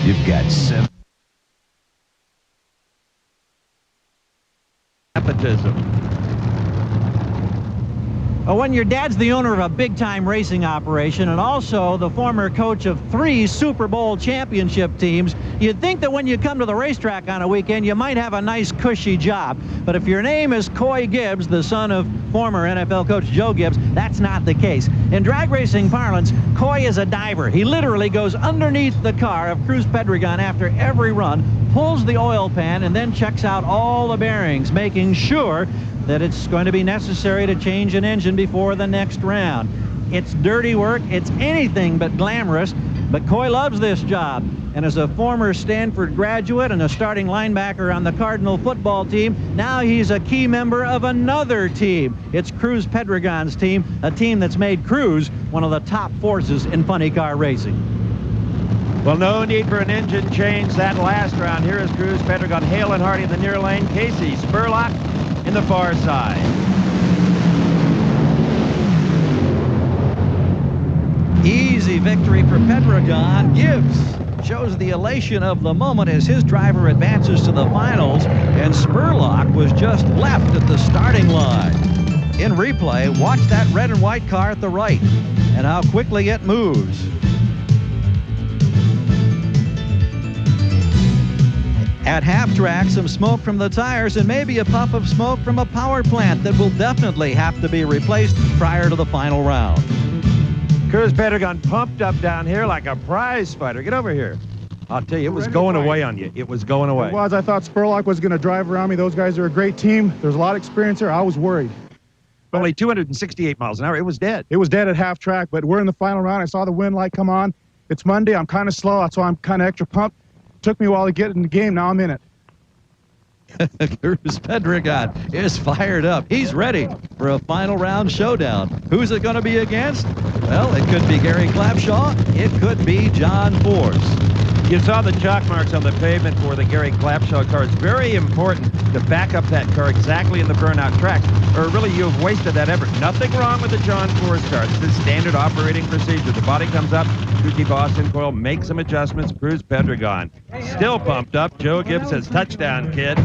You've got 7. Nepotism. Well, when your dad's the owner of a big-time racing operation and also the former coach of 3 Super Bowl championship teams, you'd think that when you come to the racetrack on a weekend, you might have a nice, cushy job. But if your name is Coy Gibbs, the son of former NFL coach Joe Gibbs, that's not the case. In drag racing parlance, Coy is a diver. He literally goes underneath the car of Cruz Pedregon after every run, pulls the oil pan, and then checks out all the bearings, making sure that it's going to be necessary to change an engine before the next round. It's dirty work. It's anything but glamorous, but Coy loves this job. And as a former Stanford graduate and a starting linebacker on the Cardinal football team, now he's a key member of another team. It's Cruz Pedregon's team, a team that's made Cruz one of the top forces in funny car racing. Well, no need for an engine change that last round. Here is Cruz Pedregon, Hale and Hardy in the near lane, Casey Spurlock in the far side. Easy victory for Pedregon. Gibbs shows the elation of the moment as his driver advances to the finals, and Spurlock was just left at the starting line. In replay, watch that red and white car at the right and how quickly it moves. At half track, some smoke from the tires and maybe a puff of smoke from a power plant that will definitely have to be replaced prior to the final round. Cruz Pedregon pumped up down here like a prize fighter. Get over here. I'll tell you, it was going away on you. It was going away. It was. I thought Spurlock was going to drive around me. Those guys are a great team. There's a lot of experience there. I was worried. But only 268 miles an hour. It was dead. It was dead at half track, but we're in the final round. I saw the wind light come on. It's Monday. I'm kind of slow. That's why I'm kind of extra pumped. Took me a while to get in the game. Now I'm in it. Cruz Pedregon is fired up. He's ready for a final round showdown. Who's it going to be against? Well, it could be Gary Clapshaw. It could be John Force. You saw the chalk marks on the pavement for the Gary Clapshaw car. It's very important to back up that car exactly in the burnout tracks, or really you have wasted that effort. Nothing wrong with the John Force car. It's the standard operating procedure. The body comes up, Tucci Boston Coil, make some adjustments. Cruz Pedregon still pumped up. Joe Gibbs says, touchdown, kid.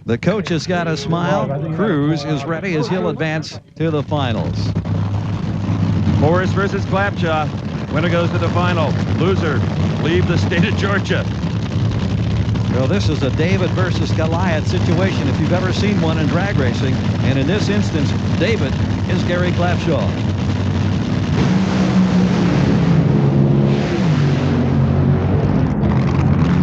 The coach has got a smile. Cruz is ready as he'll advance to the finals. Force versus Clapshaw. Winner goes to the final. Loser, leave the state of Georgia. Well, this is a David versus Goliath situation if you've ever seen one in drag racing. And in this instance, David is Gary Clapshaw.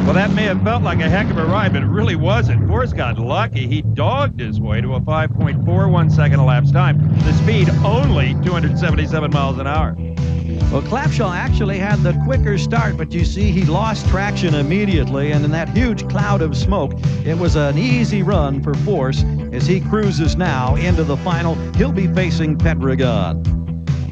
Well, that may have felt like a heck of a ride, but it really wasn't. Force got lucky. He dogged his way to a 5.41 second elapsed time. The speed only 277 miles an hour. Well, Clapshaw actually had the quicker start, but you see he lost traction immediately, and in that huge cloud of smoke, it was an easy run for Force as he cruises now into the final. He'll be facing Pedregon.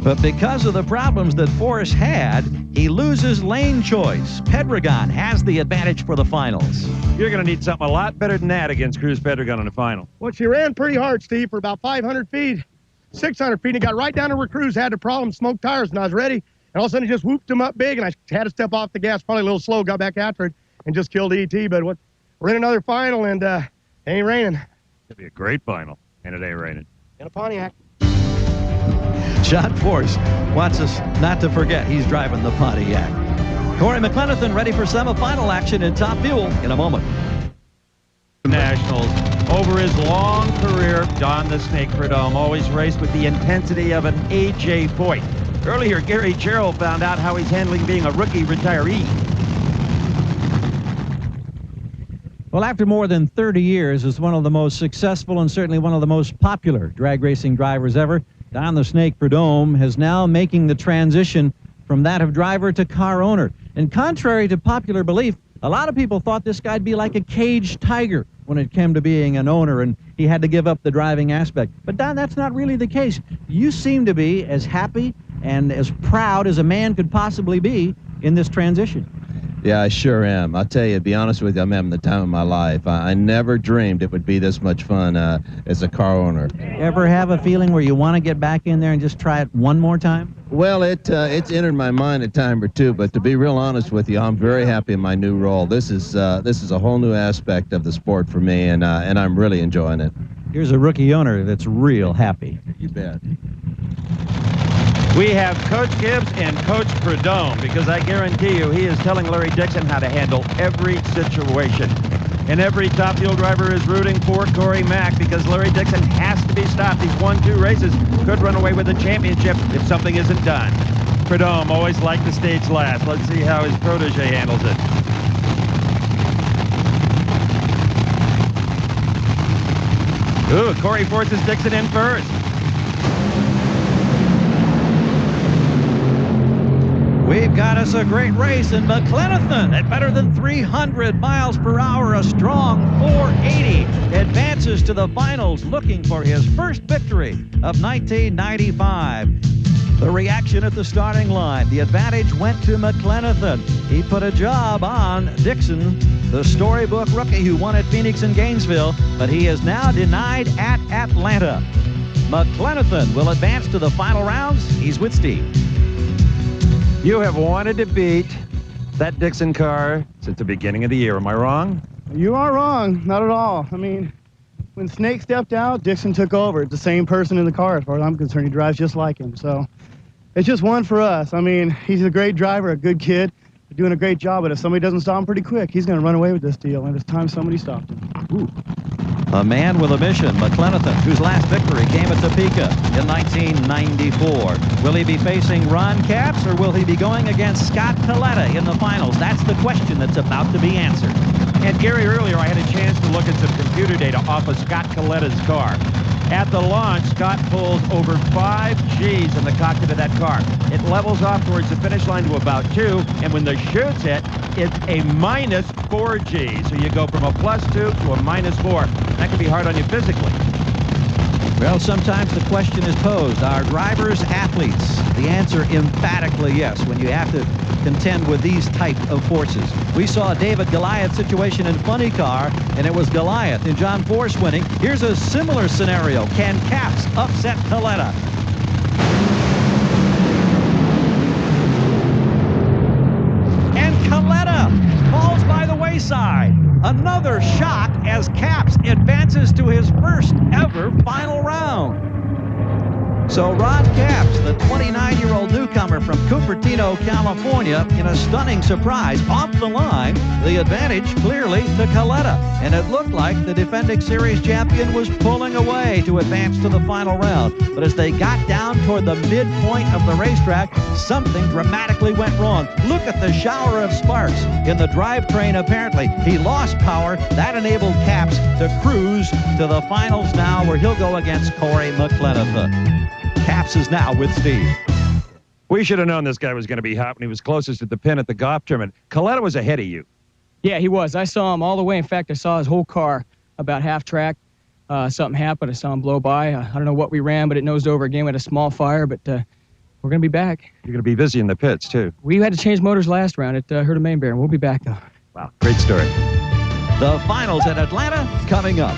But because of the problems that Force had, he loses lane choice. Pedregon has the advantage for the finals. You're going to need something a lot better than that against Cruz Pedregon in the final. Well, she ran pretty hard, Steve, for about 500 feet, 600 feet, and it got right down to where Cruz had the problem, smoked tires, and I was ready. And all of a sudden, it just whooped him up big, and I had to step off the gas, probably a little slow, got back after it, and just killed ET. But we're in another final, and it ain't raining. It'll be a great final, and it ain't raining. In a Pontiac. John Force wants us not to forget he's driving the Pontiac. Corey McLenithan ready for semifinal action in Top Fuel in a moment. Nationals. Over his long career, Don the Snake Prudhomme always raced with the intensity of an A.J. Foyt. Earlier, Gary Gerald found out how he's handling being a rookie retiree. Well, after more than 30 years as one of the most successful and certainly one of the most popular drag racing drivers ever, Don the Snake Prudhomme is now making the transition from that of driver to car owner. And contrary to popular belief, a lot of people thought this guy'd be like a caged tiger when it came to being an owner, and he had to give up the driving aspect. But Don, that's not really the case. You seem to be as happy and as proud as a man could possibly be in this transition. Yeah, I sure am. I'll tell you, to be honest with you, I'm having the time of my life. I never dreamed it would be this much fun as a car owner. Ever have a feeling where you want to get back in there and just try it one more time? Well, it's entered my mind a time or two, but to be real honest with you, I'm very happy in my new role. This is a whole new aspect of the sport for me, and I'm really enjoying it. Here's a rookie owner that's real happy. You bet. We have Coach Gibbs and Coach Prudhomme, because I guarantee you he is telling Larry Dixon how to handle every situation. And every top fuel driver is rooting for Corey Mack, because Larry Dixon has to be stopped. He's won 2 races, could run away with the championship if something isn't done. Prudhomme always liked the stage last. Let's see how his protege handles it. Ooh, Corey forces Dixon in first. We've got us a great race in McLenathan at better than 300 miles per hour. A strong 480 advances to the finals, looking for his first victory of 1995. The reaction at the starting line. The advantage went to McLenathan. He put a job on Dixon, the storybook rookie who won at Phoenix and Gainesville, but he is now denied at Atlanta. McLenathan will advance to the final rounds. He's with Steve. You have wanted to beat that Dixon car since the beginning of the year. Am I wrong? You are wrong. Not at all. I mean, when Snake stepped out, Dixon took over. It's the same person in the car as far as I'm concerned. He drives just like him. So it's just one for us. I mean, he's a great driver, a good kid. They're doing a great job, but if somebody doesn't stop him pretty quick, he's going to run away with this deal, and it's time somebody stopped him. Ooh. A man with a mission, McLenathan, whose last victory came at Topeka in 1994. Will he be facing Ron Capps, or will he be going against Scott Coletta in the finals? That's the question that's about to be answered. And Gary, earlier I had a chance to look at some computer data off of Scott Coletta's car. At the launch, Scott pulls over 5 Gs in the cockpit of that car. It levels off towards the finish line to about 2, and when the chutes hit, it's a minus 4 Gs. So you go from a +2 to a -4. That can be hard on you physically. Well, sometimes the question is posed, are drivers athletes? The answer emphatically yes, when you have to contend with these type of forces. We saw a David Goliath situation in Funny Car, and it was Goliath and John Force winning. Here's a similar scenario. Can Capps upset Coletta? And Coletta falls by the wayside. Another shock as Capps advances to his first ever final round. So Ron Capps, the 29-year-old newcomer from Cupertino, California, in a stunning surprise off the line, the advantage clearly to Coletta. And it looked like the defending series champion was pulling away to advance to the final round. But as they got down toward the midpoint of the racetrack, something dramatically went wrong. Look at the shower of sparks in the drivetrain, apparently. He lost power. That enabled Capps to cruise to the finals now, where he'll go against Corey McLenathan. Capps is now with Steve. We should have known this guy was going to be hot when he was closest to the pin at the golf tournament. Coletta was ahead of you. Yeah, he was. I saw him all the way. In fact, I saw his whole car about half track. Something happened. I saw him blow by. I don't know what we ran, but it nosed over again. We had a small fire, but we're going to be back. You're going to be busy in the pits, too. We had to change motors last round at Herta Mainbear, and we'll be back, though. Wow, great story. The finals at Atlanta coming up.